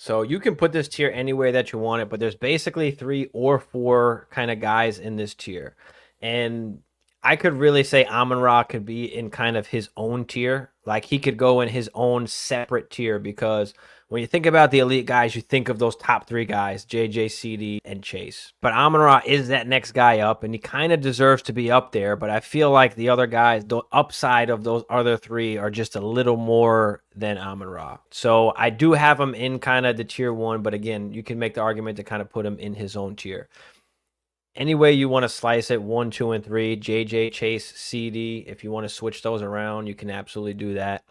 So you can put this tier any way that you want it, but there's basically 3 or 4 kind of guys in this tier. And I could really say Amon-Ra could be in kind of his own tier. Like he could go in his own separate tier because when you think about the elite guys, you think of those top 3 guys, JJ, CD, and Chase. But Amon-Ra is that next guy up, and he kind of deserves to be up there. But I feel like the other guys, the upside of those other 3 are just a little more than Amon-Ra. So I do have him in kind of the tier 1, but again, you can make the argument to kind of put him in his own tier. Any way you want to slice it, 1, 2, and 3, JJ, Chase, CD. If you want to switch those around, you can absolutely do that.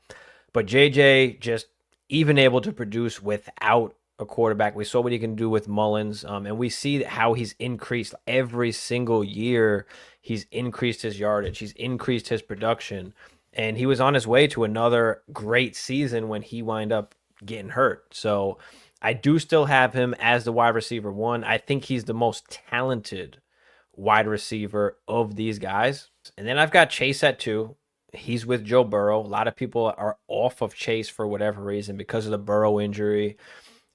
But JJ just even able to produce without a quarterback. We saw what he can do with Mullins, and we see how he's increased every single year. He's increased his yardage. He's increased his production, and he was on his way to another great season when he wound up getting hurt. So I do still have him as the wide receiver 1. I think he's the most talented wide receiver of these guys. And then I've got Chase at 2. He's with Joe Burrow. A lot of people are off of Chase for whatever reason because of the Burrow injury.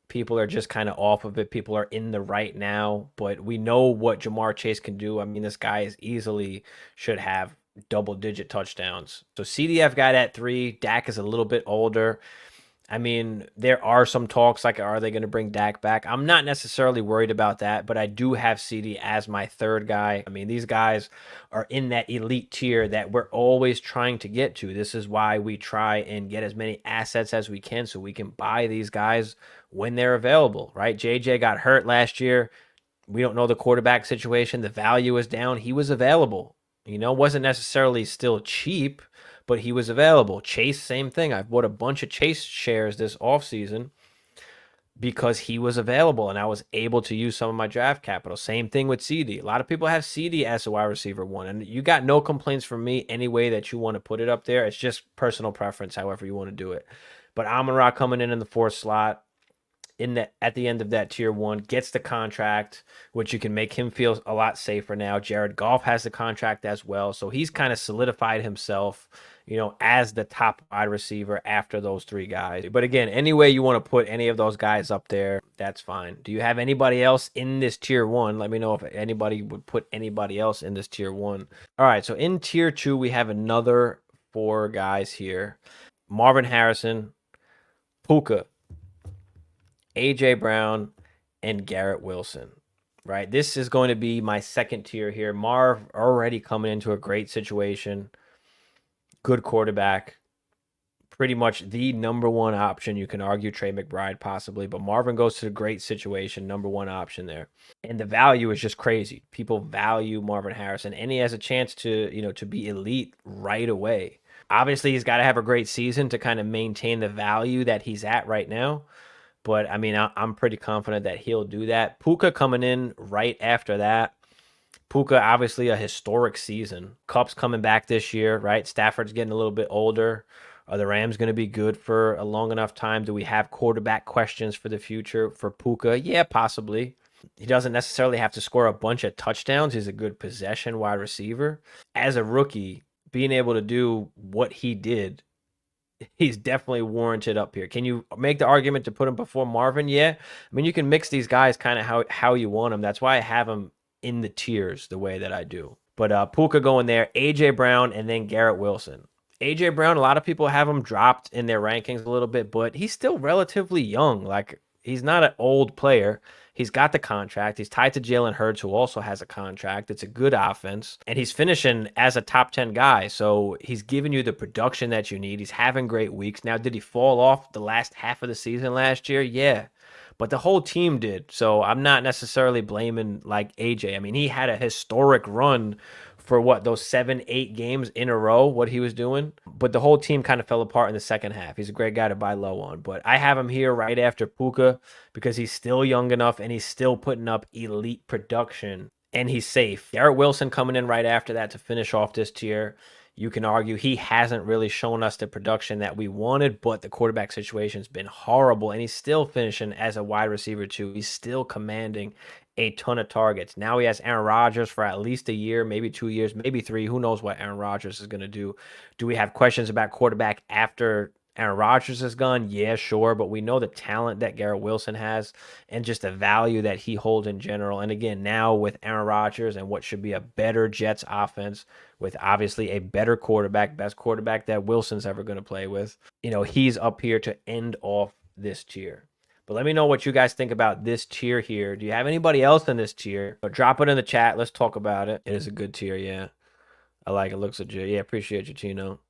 People are just kind of off of it. People are in the right now, but we know what Jamar Chase can do. I mean, this guy is easily should have double-digit touchdowns. So CDF got at 3. Dak is a little bit older. I mean, there are some talks like, are they going to bring Dak back? I'm not necessarily worried about that, but I do have CD as my 3rd guy. I mean, these guys are in that elite tier that we're always trying to get to. This is why we try and get as many assets as we can so we can buy these guys when they're available, right? JJ got hurt last year. We don't know the quarterback situation. The value is down. He was available. Wasn't necessarily still cheap, but he was available. Chase, same thing. I've bought a bunch of Chase shares this offseason because he was available and I was able to use some of my draft capital. Same thing with CD. A lot of people have CD as a wide receiver 1, and you got no complaints from me any way that you want to put it up there. It's just personal preference, however you want to do it. But Amon-Ra coming in the 4th slot, at the end of that tier 1, gets the contract, which you can make him feel a lot safer now. Jared Goff has the contract as well, so he's kind of solidified himself, as the top wide receiver after those 3 guys. But again, any way you want to put any of those guys up there, that's fine. Do you have anybody else in this tier 1? Let me know if anybody would put anybody else in this tier 1. All right, so in tier 2, we have another 4 guys here. Marvin Harrison, Puka, AJ Brown, and Garrett Wilson, right? This is going to be my 2nd tier here. Marv already coming into a great situation. Good quarterback. Pretty much the number 1 option. You can argue Trey McBride possibly, but Marvin goes to a great situation, number 1 option there. And the value is just crazy. People value Marvin Harrison, and he has a chance to, to be elite right away. Obviously, he's got to have a great season to kind of maintain the value that he's at right now. But, I mean, I'm pretty confident that he'll do that. Puka coming in right after that. Puka, obviously, a historic season. Kupp's coming back this year, right? Stafford's getting a little bit older. Are the Rams going to be good for a long enough time? Do we have quarterback questions for the future for Puka? Yeah, possibly. He doesn't necessarily have to score a bunch of touchdowns. He's a good possession wide receiver. As a rookie, being able to do what he did, he's definitely warranted up here. Can you make the argument to put him before Marvin? Yeah. I mean, you can mix these guys kind of how you want them. That's why I have them in the tiers the way that I do. But Puka going there, AJ Brown, and then Garrett Wilson. AJ Brown, a lot of people have him dropped in their rankings a little bit, but he's still relatively young. Like, he's not an old player. He's got the contract. He's tied to Jalen Hurts, who also has a contract. It's a good offense. And he's finishing as a top 10 guy. So he's giving you the production that you need. He's having great weeks. Now, did he fall off the last half of the season last year? Yeah. But the whole team did. So I'm not necessarily blaming like AJ. I mean, he had a historic run for those 7-8 games in a row, what he was doing. But the whole team kind of fell apart in the second half. He's a great guy to buy low on. But I have him here right after Puka because he's still young enough and he's still putting up elite production and he's safe. Garrett Wilson coming in right after that to finish off this tier. You can argue he hasn't really shown us the production that we wanted, but the quarterback situation's been horrible, and he's still finishing as a wide receiver too. He's still commanding a ton of targets. Now he has Aaron Rodgers for at least a year, maybe 2 years, maybe 3. Who knows what Aaron Rodgers is going to do? Do we have questions about quarterback after Aaron Rodgers is gone. Yeah, sure. But we know the talent that Garrett Wilson has and just the value that he holds in general. And again, now with Aaron Rodgers and what should be a better Jets offense with obviously a better quarterback, best quarterback that Wilson's ever going to play with, he's up here to end off this tier. But let me know what you guys think about this tier here. Do you have anybody else in this tier? But drop it in the chat. Let's talk about it. It is a good tier, yeah. I like it. Looks legit. Yeah, appreciate you, Tino.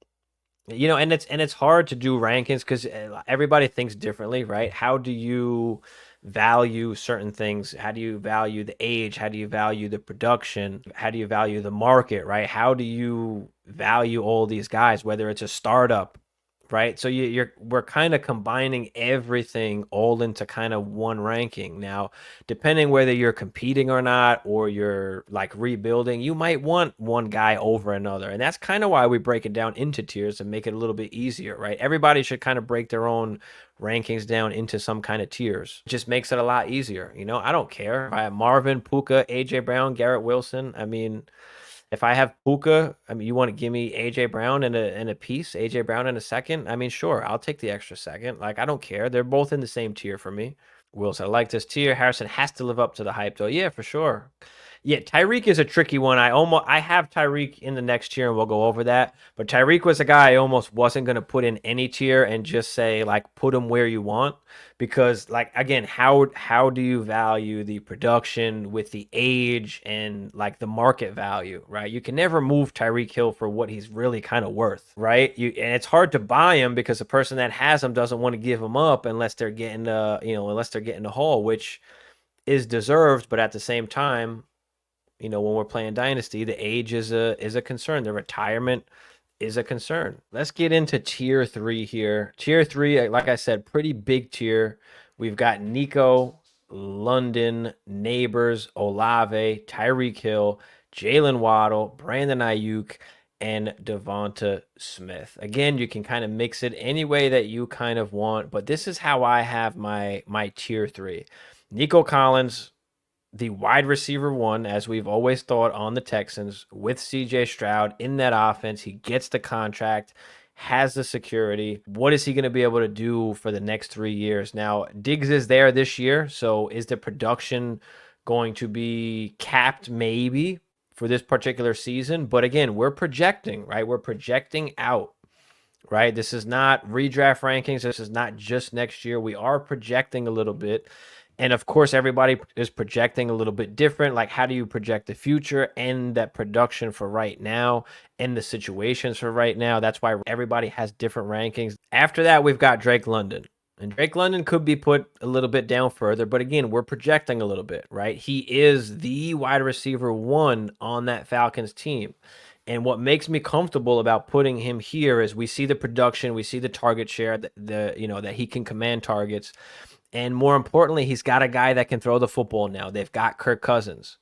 And it's hard to do rankings because everybody thinks differently, right? How do you value certain things? How do you value the age? How do you value the production? How do you value the market, right? How do you value all these guys, whether it's a startup, right? So we're kind of combining everything all into kind of one ranking. Now, depending whether you're competing or not, or you're like rebuilding, you might want one guy over another. And that's kind of why we break it down into tiers and make it a little bit easier, right? Everybody should kind of break their own rankings down into some kind of tiers. It just makes it a lot easier. I don't care. I have Marvin, Puka, AJ Brown, Garrett Wilson. I mean, if I have Puka, I mean, you want to give me AJ Brown and a piece, AJ Brown in a second? I mean, sure, I'll take the extra second. Like, I don't care. They're both in the same tier for me. Wilson, I like this tier. Harrison has to live up to the hype, though. Yeah, for sure. Yeah, Tyreek is a tricky one. I have Tyreek in the next tier, and we'll go over that. But Tyreek was a guy I almost wasn't going to put in any tier and just say, like, put him where you want. Because, like, again, how do you value the production with the age and, like, the market value, right? You can never move Tyreek Hill for what he's really kind of worth, right? And it's hard to buy him because the person that has him doesn't want to give him up unless they're getting the haul, which is deserved, but at the same time, when we're playing Dynasty, the age is a concern. The retirement is a concern. Let's get into tier 3 here. Tier 3, like I said, pretty big tier. We've got Nico, London, Neighbors, Olave, Tyreek Hill, Jalen Waddle, Brandon Ayuk, and Devonta Smith. Again, you can kind of mix it any way that you kind of want, but this is how I have my tier 3. Nico Collins, the wide receiver 1, as we've always thought on the Texans, with CJ Stroud in that offense. He gets the contract, has the security. What is he going to be able to do for the next 3 years? Now, Diggs is there this year, so is the production going to be capped? Maybe for this particular season. But again, we're projecting, right? We're projecting out, right? This is not redraft rankings. This is not just next year. We are projecting a little bit. And of course, everybody is projecting a little bit different. Like, how do you project the future and that production for right now and the situations for right now? That's why everybody has different rankings. After that, we've got Drake London. And Drake London could be put a little bit down further. But again, we're projecting a little bit, right? He is the wide receiver 1 on that Falcons team. And what makes me comfortable about putting him here is we see the production, we see the target share, that he can command targets. And more importantly, he's got a guy that can throw the football now. They've got Kirk Cousins.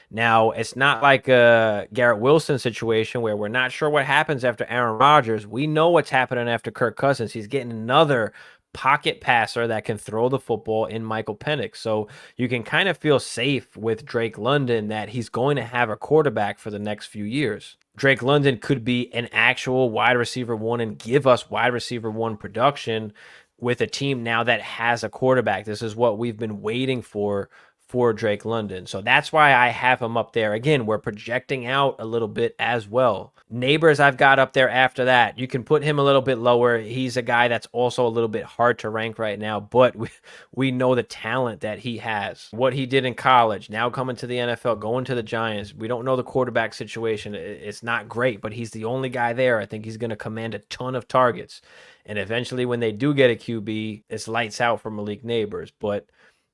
Now, it's not like a Garrett Wilson situation where we're not sure what happens after Aaron Rodgers. We know what's happening after Kirk Cousins. He's getting another pocket passer that can throw the football in Michael Penix. So you can kind of feel safe with Drake London that he's going to have a quarterback for the next few years. Drake London could be an actual wide receiver 1 and give us wide receiver 1 production with a team now that has a quarterback. This is what we've been waiting for Drake London. So that's why I have him up there. Again, we're projecting out a little bit as well. Neighbors I've got up there after that. You can put him a little bit lower. He's a guy that's also a little bit hard to rank right now, but we know the talent that he has. What he did in college, now coming to the NFL, going to the Giants. We don't know the quarterback situation. It's not great, but he's the only guy there. I think he's going to command a ton of targets. And eventually when they do get a QB, it's lights out for Malik Neighbors. But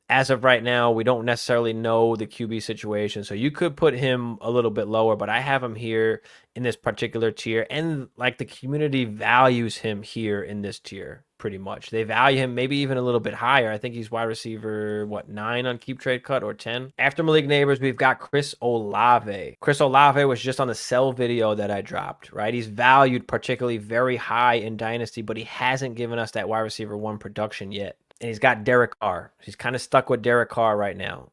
as of right now, we don't necessarily know the QB situation. So you could put him a little bit lower, but I have him here in this particular tier. And like the community values him here in this tier pretty much. They value him maybe even a little bit higher. I think he's wide receiver, 9 on Keep Trade Cut or 10. After Malik Neighbors, we've got Chris Olave. Chris Olave was just on the sell video that I dropped, right? He's valued particularly very high in Dynasty, but he hasn't given us that wide receiver 1 production yet. And he's got Derek Carr. He's kind of stuck with Derek Carr right now.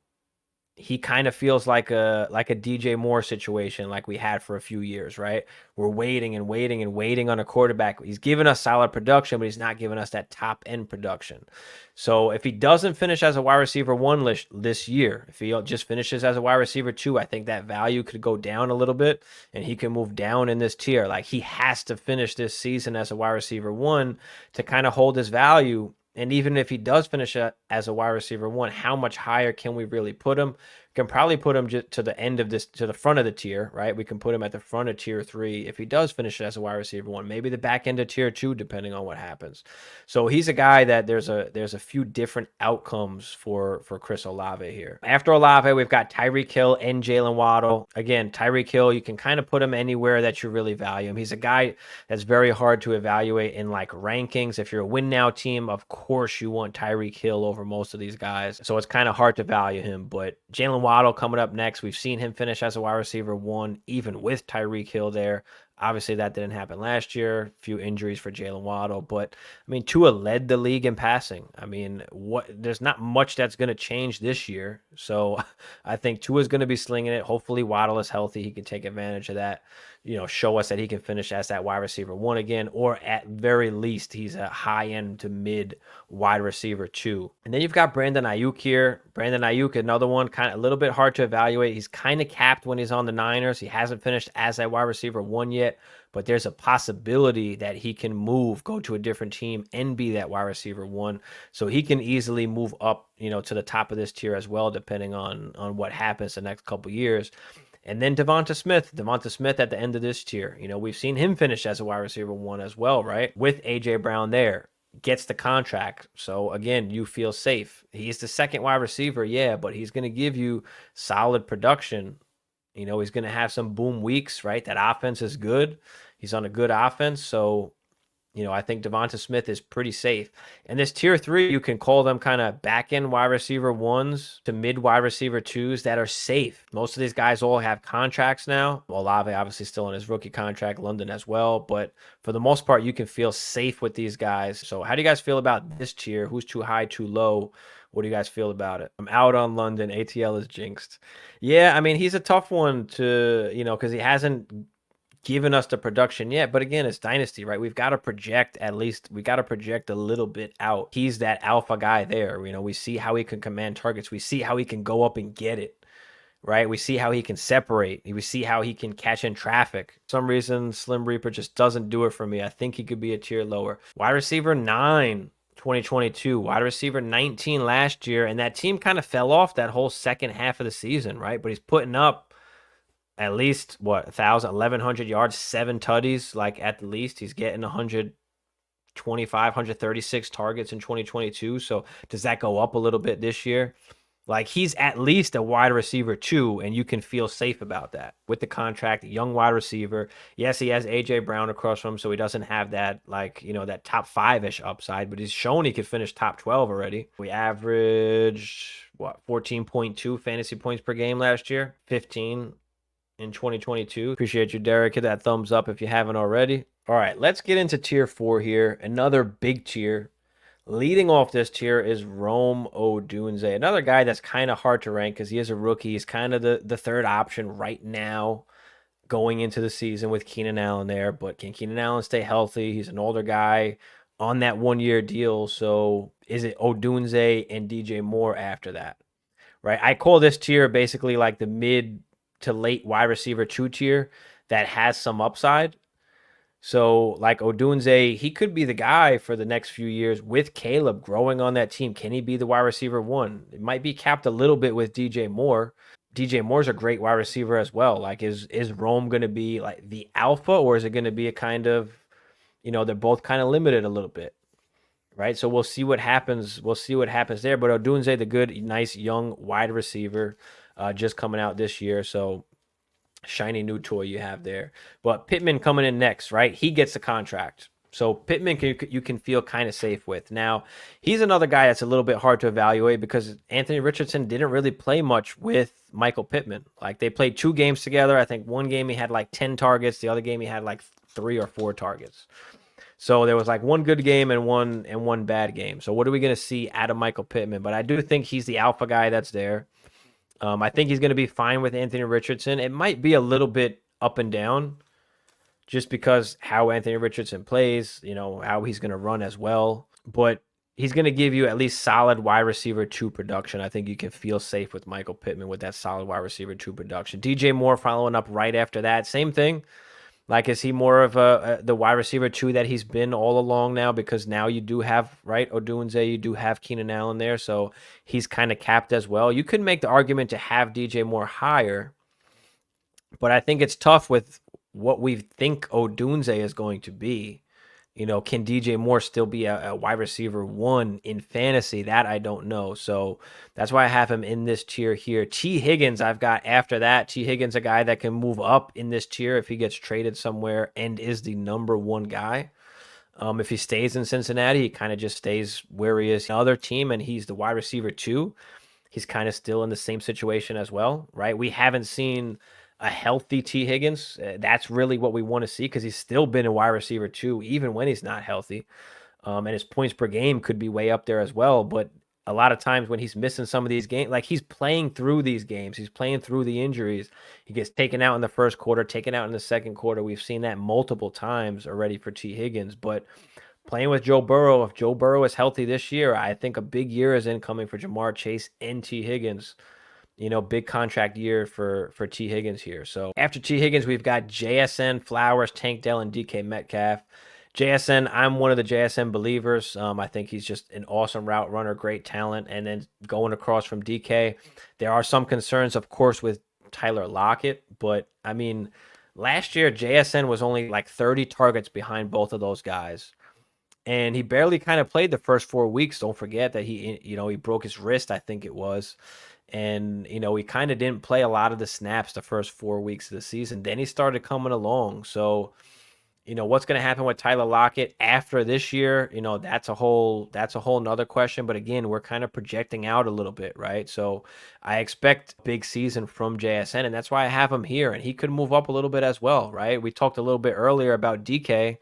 he kind of feels like a DJ Moore situation like we had for a few years, right? We're waiting and waiting and waiting on a quarterback. He's giving us solid production, but he's not giving us that top end production. So if he doesn't finish as a wide receiver 1 this year, if he just finishes as a wide receiver 2, I think that value could go down a little bit and he can move down in this tier. Like he has to finish this season as a wide receiver 1 to kind of hold his value. And even if he does finish as a wide receiver 1, how much higher can we really put him? We can probably put him just to the end of this, to the front of the tier, right? We can put him at the front of tier 3 if he does finish as a wide receiver 1, maybe the back end of tier 2, depending on what happens. So he's a guy that there's a few different outcomes for Chris Olave here. After Olave, we've got Tyreek Hill and Jalen Waddle. Again, Tyreek Hill, you can kind of put him anywhere that you really value him. He's a guy that's very hard to evaluate in like rankings. If you're a win now team, of course you want Tyreek Hill over most of these guys. So it's kind of hard to value him, but Jalen Waddle coming up next. We've seen him finish as a wide receiver 1, even with Tyreek Hill there. Obviously, that didn't happen last year. A few injuries for Jalen Waddle. But, I mean, Tua led the league in passing. I mean, there's not much that's going to change this year. So I think Tua's going to be slinging it. Hopefully, Waddle is healthy. He can take advantage of that. Show us that he can finish as that wide receiver 1 again, or at very least, he's a high-end to mid wide receiver 2. And then you've got Brandon Ayuk here. Brandon Ayuk, another one, kind of a little bit hard to evaluate. He's kind of capped when he's on the Niners. He hasn't finished as that wide receiver 1 yet, but there's a possibility that he can go to a different team and be that wide receiver 1. So he can easily move up, to the top of this tier as well, depending on what happens the next couple years. And then Devonta Smith at the end of this tier. We've seen him finish as a wide receiver 1 as well, right? With A.J. Brown there. Gets the contract. So, again, you feel safe. He's the second wide receiver, yeah, but he's going to give you solid production. He's going to have some boom weeks, right? That offense is good. He's on a good offense. So, I think Devonta Smith is pretty safe. And this tier 3, you can call them kind of back-end wide receiver 1s to mid wide receiver 2s that are safe. Most of these guys all have contracts now. Olave obviously still on his rookie contract, London as well. But for the most part, you can feel safe with these guys. So how do you guys feel about this tier? Who's too high, too low? What do you guys feel about it? I'm out on London. ATL is jinxed. Yeah, I mean, he's a tough one to, because he hasn't given us the production yet. But again, it's Dynasty, right? We've got to project a little bit out. He's that alpha guy there. We see how he can command targets. We see how he can go up and get it, right? We see how he can separate. We see how he can catch in traffic. For some reason, Slim Reaper just doesn't do it for me. I think he could be a tier lower. Wide receiver 9. 2022, wide receiver 19 last year, and that team kind of fell off that whole second half of the season, right? But he's putting up at least 1,100 yards, 7 tutties, like at the least. He's getting 125, 136 targets in 2022. So does that go up a little bit this year? Like, he's at least a wide receiver 2, and you can feel safe about that with the contract. Young wide receiver. Yes, he has A.J. Brown across from him, so he doesn't have that, that top 5-ish upside, but he's shown he could finish top 12 already. We averaged, 14.2 fantasy points per game last year, 15 in 2022. Appreciate you, Derek. Hit that thumbs up if you haven't already. All right, let's get into tier 4 here. Another big tier. Leading off this tier is Rome Odunze, another guy that's kind of hard to rank because he is a rookie. He's kind of the third option right now going into the season with Keenan Allen there. But can Keenan Allen stay healthy? He's an older guy on that 1-year deal. So is it Odunze and DJ Moore after that? Right? I call this tier basically like the mid to late wide receiver 2 tier that has some upside. So, like Odunze, he could be the guy for the next few years with Caleb growing on that team. Can he be the wide receiver 1? It might be capped a little bit with DJ Moore. DJ Moore's a great wide receiver as well. Like, is Rome going to be like the alpha, or is it going to be a kind of, they're both kind of limited a little bit, right? So we'll see what happens. We'll see what happens there. But Odunze, the good, nice, young wide receiver, just coming out this year. So shiny new toy you have there. But Pittman coming in next, right? He gets the contract. So Pittman you can feel kind of safe with. Now, he's another guy that's a little bit hard to evaluate because Anthony Richardson didn't really play much with Michael Pittman. Like, they played 2 games together. I think one game he had like 10 targets. The other game he had like 3 or 4 targets. So there was like one good game and one bad game. So what are we going to see out of Michael Pittman? But I do think he's the alpha guy that's there. I think he's going to be fine with Anthony Richardson. It might be a little bit up and down just because how Anthony Richardson plays, how he's going to run as well. But he's going to give you at least solid wide receiver 2 production. I think you can feel safe with Michael Pittman with that solid wide receiver 2 production. DJ Moore following up right after that. Same thing. Like, is he more of the wide receiver 2 that he's been all along now? Because now you do have, right, Odunze, you do have Keenan Allen there, so he's kind of capped as well. You could make the argument to have DJ Moore higher, but I think it's tough with what we think Odunze is going to be. Can DJ Moore still be a wide receiver 1 in fantasy? That I don't know. So that's why I have him in this tier here. T. Higgins, I've got after that. T. Higgins, a guy that can move up in this tier if he gets traded somewhere and is the number 1 guy. If he stays in Cincinnati, he kind of just stays where he is. Another team, and he's the wide receiver 2. He's kind of still in the same situation as well, right? We haven't seen a healthy T. Higgins. That's really what we want to see because he's still been a wide receiver 2, even when he's not healthy. And his points per game could be way up there as well. But a lot of times when he's missing some of these games, like he's playing through these games, he's playing through the injuries. He gets taken out in the first quarter, taken out in the second quarter. We've seen that multiple times already for T. Higgins. But playing with Joe Burrow, if Joe Burrow is healthy this year, I think a big year is incoming for Jamar Chase and T. Higgins. Big contract year for T. Higgins here. So after T. Higgins, we've got JSN, Flowers, Tank Dell, and DK Metcalf. JSN, I'm one of the JSN believers. I think he's just an awesome route runner, great talent. And then going across from DK, there are some concerns, of course, with Tyler Lockett. But, I mean, last year, JSN was only like 30 targets behind both of those guys. And he barely kind of played the first 4 weeks. Don't forget that he broke his wrist, I think it was. And, he kind of didn't play a lot of the snaps the first 4 weeks of the season. Then he started coming along. So, what's going to happen with Tyler Lockett after this year? That's a whole nother question. But again, we're kind of projecting out a little bit, right? So I expect a big season from JSN, and that's why I have him here. And he could move up a little bit as well, right? We talked a little bit earlier about DK.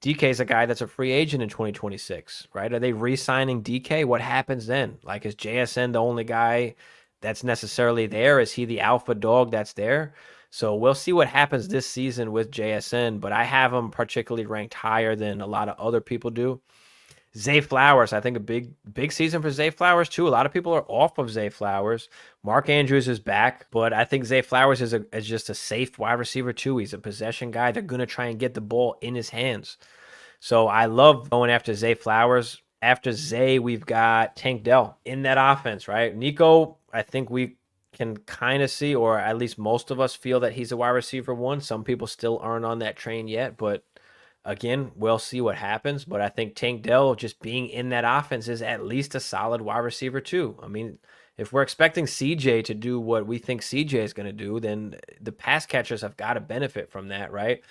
DK is a guy that's a free agent in 2026, right? Are they re-signing DK? What happens then? Like, is JSN the only guy that's necessarily there? Is he the alpha dog that's there? So we'll see what happens this season with JSN, but I have him particularly ranked higher than a lot of other people do. Zay Flowers, I think a big season for Zay Flowers too. A lot of people are off of Zay Flowers. Mark Andrews is back, but I think Zay Flowers is just a safe wide receiver too. He's a possession guy. They're going to try and get the ball in his hands. So I love going after Zay Flowers. After Zay, we've got Tank Dell in that offense, right? Nico, I think we can kind of see, or at least most of us feel that he's a wide receiver 1. Some people still aren't on that train yet, but again, we'll see what happens. But I think Tank Dell just being in that offense is at least a solid wide receiver 2. I mean, if we're expecting CJ to do what we think CJ is going to do, then the pass catchers have got to benefit from that, right?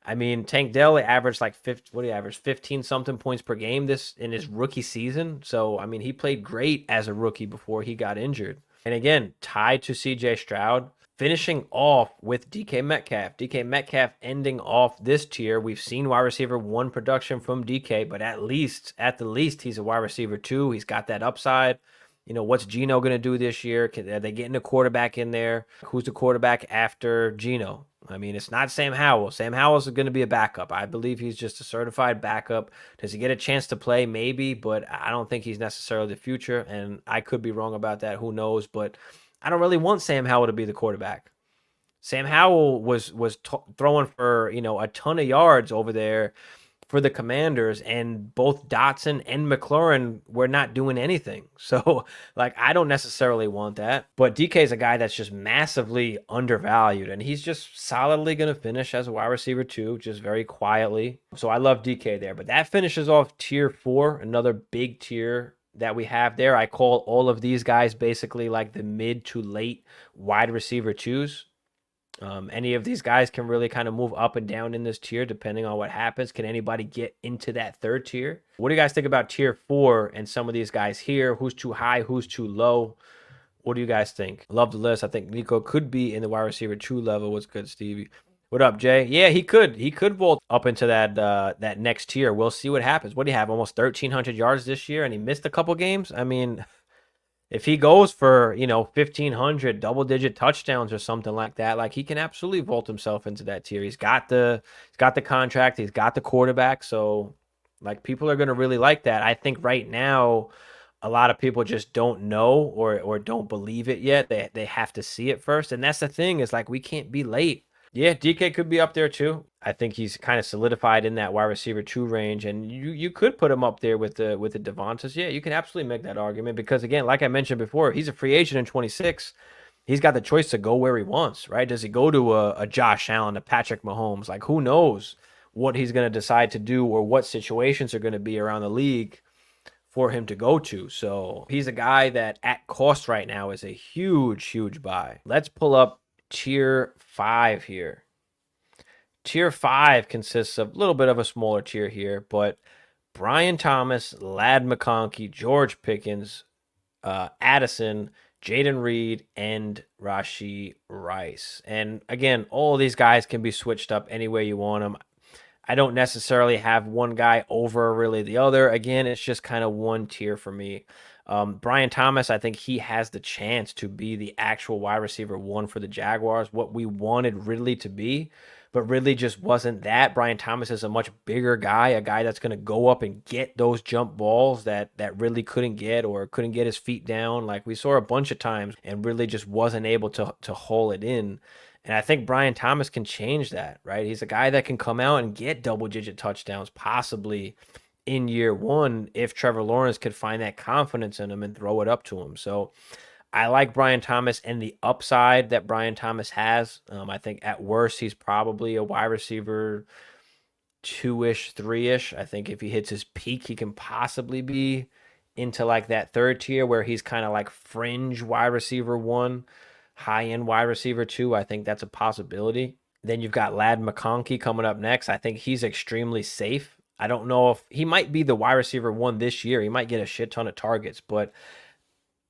I mean, Tank Dell averaged like 15 something points per game this in his rookie season. So, I mean, he played great as a rookie before he got injured. And again, tied to CJ Stroud, finishing off with DK Metcalf. DK Metcalf ending off this tier. We've seen wide receiver 1 production from DK, but at the least, he's a wide receiver 2. He's got that upside. What's Geno going to do this year? Are they getting a quarterback in there? Who's the quarterback after Geno? I mean, it's not Sam Howell. Sam Howell's going to be a backup. I believe he's just a certified backup. Does he get a chance to play? Maybe, but I don't think he's necessarily the future, and I could be wrong about that. Who knows? But I don't really want Sam Howell to be the quarterback. Sam Howell was throwing for, a ton of yards over there for the Commanders, and both Dotson and McLaurin were not doing anything. So, like, I don't necessarily want that. But DK is a guy that's just massively undervalued, and he's just solidly going to finish as a wide receiver 2, just very quietly. So I love DK there. But that finishes off tier 4, another big tier that we have there. I call all of these guys basically like the mid to late wide receiver 2s. Any of these guys can really kind of move up and down in this tier depending on what happens. Can anybody get into that 3rd tier? What do you guys think about tier 4 and some of these guys here? Who's too high? Who's too low? What do you guys think? Love the list. I think Nico could be in the wide receiver 2 level. What's good, Stevie? What up, Jay? Yeah, he could. He could vault up into that next tier. We'll see what happens. What do you have? Almost 1,300 yards this year, and he missed a couple games? I mean, If he goes for, 1,500 double-digit touchdowns or something like that, like he can absolutely vault himself into that tier. He's got the contract, he's got the quarterback, so like people are going to really like that. I think right now a lot of people just don't know or don't believe it yet. They have to see it first, and that's the thing is like we can't be late. Yeah, DK could be up there too. I think he's kind of solidified in that wide receiver 2 range, and you could put him up there with the Devontas. Yeah, you can absolutely make that argument because again, like I mentioned before, he's a free agent in 26. He's got the choice to go where he wants, right? Does he go to a Josh Allen, a Patrick Mahomes? Like who knows what he's going to decide to do or what situations are going to be around the league for him to go to. So he's a guy that at cost right now is a huge, huge buy. Let's pull up tier 5 here. Tier 5 consists of a little bit of a smaller tier here, but Brian Thomas, Lad McConkey, George Pickens, Addison, Jaden Reed, and Rashee Rice. And again, all of these guys can be switched up any way you want them. I don't necessarily have one guy over really the other. Again, it's just kind of one tier for me. Brian Thomas, I think he has the chance to be the actual wide receiver 1 for the Jaguars, what we wanted Ridley to be, but Ridley just wasn't that. Brian Thomas is a much bigger guy, a guy that's going to go up and get those jump balls that Ridley couldn't get or couldn't get his feet down. Like we saw a bunch of times and Ridley just wasn't able to haul it in. And I think Brian Thomas can change that, right? He's a guy that can come out and get double-digit touchdowns, possibly in year 1, if Trevor Lawrence could find that confidence in him and throw it up to him. So I like Brian Thomas and the upside that Brian Thomas has. I think at worst, he's probably a wide receiver 2-ish, 3-ish. I think if he hits his peak, he can possibly be into like that third tier where he's kind of like fringe wide receiver 1. High-end wide receiver 2, I think that's a possibility. Then you've got Lad McConkey coming up next. I think he's extremely safe. I don't know if he might be the wide receiver 1 this year. He might get a shit ton of targets, but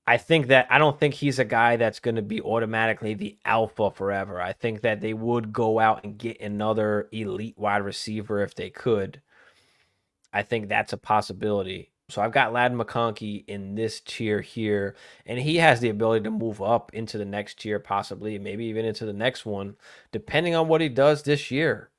I don't think he's a guy that's going to be automatically the alpha forever. I think that they would go out and get another elite wide receiver if they could. I think that's a possibility. So I've got Lad McConkey in this tier here, and he has the ability to move up into the next tier, possibly, maybe even into the next one, depending on what he does this year,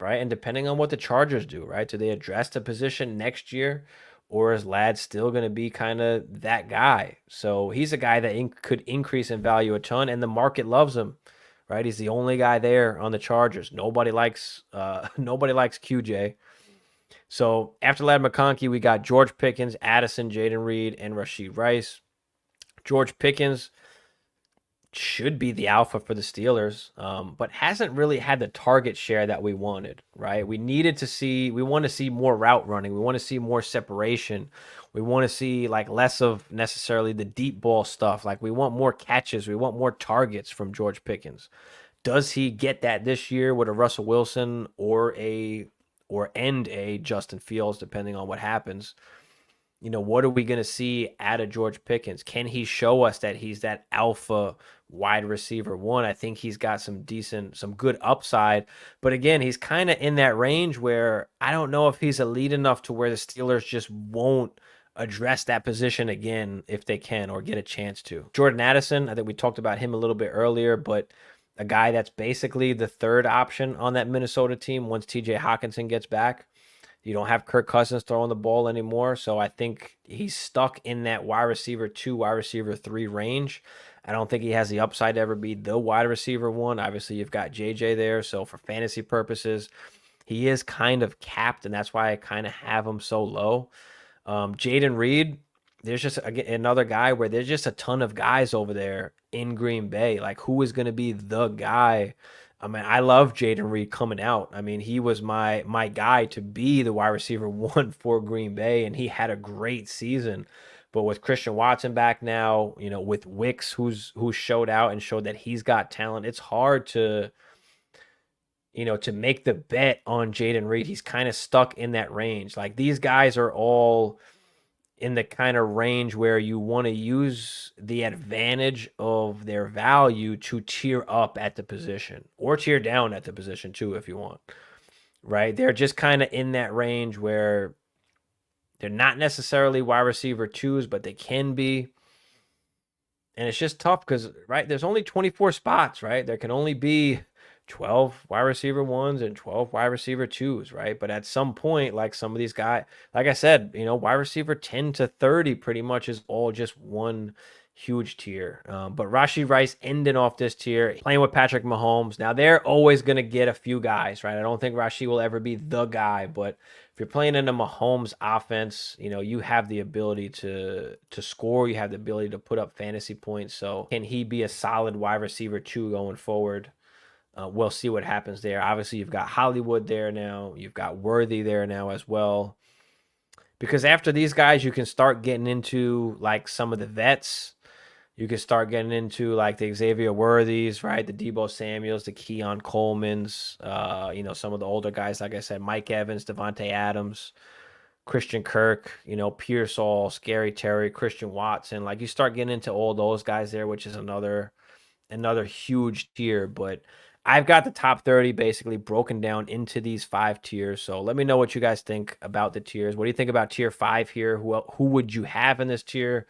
right? And depending on what the Chargers do, right? Do they address the position next year, or is Lad still going to be kind of that guy? So he's a guy that could increase in value a ton, and the market loves him, right? He's the only guy there on the Chargers. Nobody likes QJ. So after Lad McConkey, we got George Pickens, Addison, Jaden Reed, and Rashee Rice. George Pickens should be the alpha for the Steelers, but hasn't really had the target share that we wanted, right? We want to see more route running. We want to see more separation. We want to see like less of necessarily the deep ball stuff. Like we want more catches. We want more targets from George Pickens. Does he get that this year with a Russell Wilson or a Justin Fields, depending on what happens? What are we going to see out of George Pickens? Can he show us that he's that alpha wide receiver 1? I think he's got some good upside. But again, he's kind of in that range where I don't know if he's elite enough to where the Steelers just won't address that position again if they can or get a chance to. Jordan Addison, I think we talked about him a little bit earlier, but a guy that's basically the third option on that Minnesota team once TJ Hawkinson gets back. You don't have Kirk Cousins throwing the ball anymore, so I think he's stuck in that wide receiver 2, wide receiver 3 range. I don't think he has the upside to ever be the wide receiver 1. Obviously, you've got JJ there, so for fantasy purposes, he is kind of capped, and that's why I kind of have him so low. Jaden Reed, there's just another guy where there's just a ton of guys over there in Green Bay. Like, who is going to be the guy? I mean, I love Jaden Reed coming out. I mean, he was my guy to be the wide receiver 1 for Green Bay, and he had a great season. But with Christian Watson back now, with Wicks, who showed out and showed that he's got talent, it's hard to make the bet on Jaden Reed. He's kind of stuck in that range. Like, these guys are all in the kind of range where you want to use the advantage of their value to tier up at the position or tier down at the position too, if you want, right? They're just kind of in that range where they're not necessarily wide receiver 2s, but they can be. And it's just tough because, right, there's only 24 spots, right? There can only be 12 wide receiver ones and 12 wide receiver twos, right? But at some point, like some of these guys, like I said, wide receiver 10 to 30 pretty much is all just one huge tier. But Rashee Rice ending off this tier, playing with Patrick Mahomes. Now they're always going to get a few guys, right? I don't think Rashee will ever be the guy, but if you're playing in a Mahomes offense, you have the ability to score. You have the ability to put up fantasy points. So can he be a solid wide receiver two going forward? We'll see what happens there. Obviously, you've got Hollywood there now. You've got Worthy there now as well. Because after these guys, you can start getting into like some of the vets. You can start getting into like the Xavier Worthies, right? The Debo Samuels, the Keon Colemans, some of the older guys, like I said, Mike Evans, Devontae Adams, Christian Kirk, Pearsall, Scary Terry, Christian Watson. Like you start getting into all those guys there, which is another huge tier. But I've got the top 30 basically broken down into these 5 tiers. So let me know what you guys think about the tiers. What do you think about tier 5 here? Who would you have in this tier?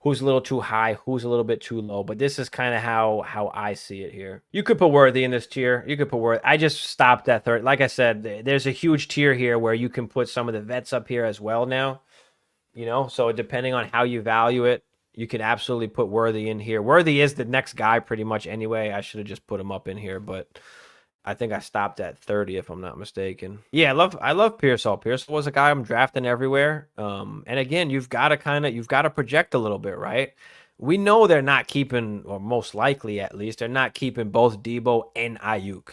Who's a little too high, who's a little bit too low. But this is kind of how I see it here. You could put Worthy in this tier. You could put Worthy. I just stopped at third. Like I said, there's a huge tier here where you can put some of the vets up here as well now. So depending on how you value it, you could absolutely put Worthy in here. Worthy is the next guy pretty much anyway. I should have just put him up in here, but I think I stopped at 30 if I'm not mistaken. Yeah, I love Pearsall. Pearsall was a guy I'm drafting everywhere. And again, you've got to project a little bit, right? We know they're not keeping, or most likely at least, they're not keeping both Debo and Ayuk.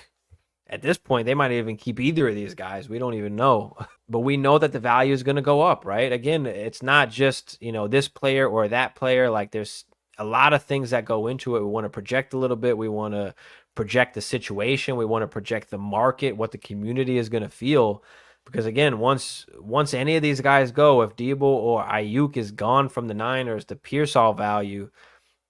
At this point, they might even keep either of these guys. We don't even know. But we know that the value is going to go up, right? Again, it's not just, this player or that player. Like there's a lot of things that go into it. We want to project a little bit. We want to project the situation. We want to project the market, what the community is going to feel. Because again, once any of these guys go, if Debo or Ayuk is gone from the Niners, the Pearsall value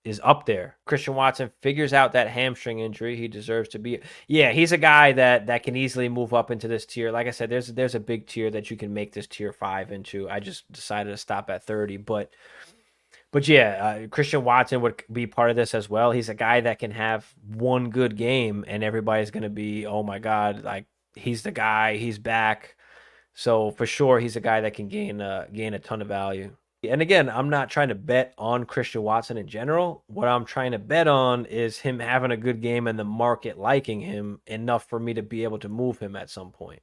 is up there. Christian Watson figures out that hamstring injury. He deserves to be. Yeah, he's a guy that can easily move up into this tier. Like I said, there's a big tier that you can make this tier 5 into. I just decided to stop at 30, but yeah, Christian Watson would be part of this as well. He's a guy that can have one good game and everybody's going to be, oh my God, like he's the guy, he's back. So for sure, he's a guy that can gain a ton of value. And again, I'm not trying to bet on Christian Watson in general. What I'm trying to bet on is him having a good game and the market liking him enough for me to be able to move him at some point.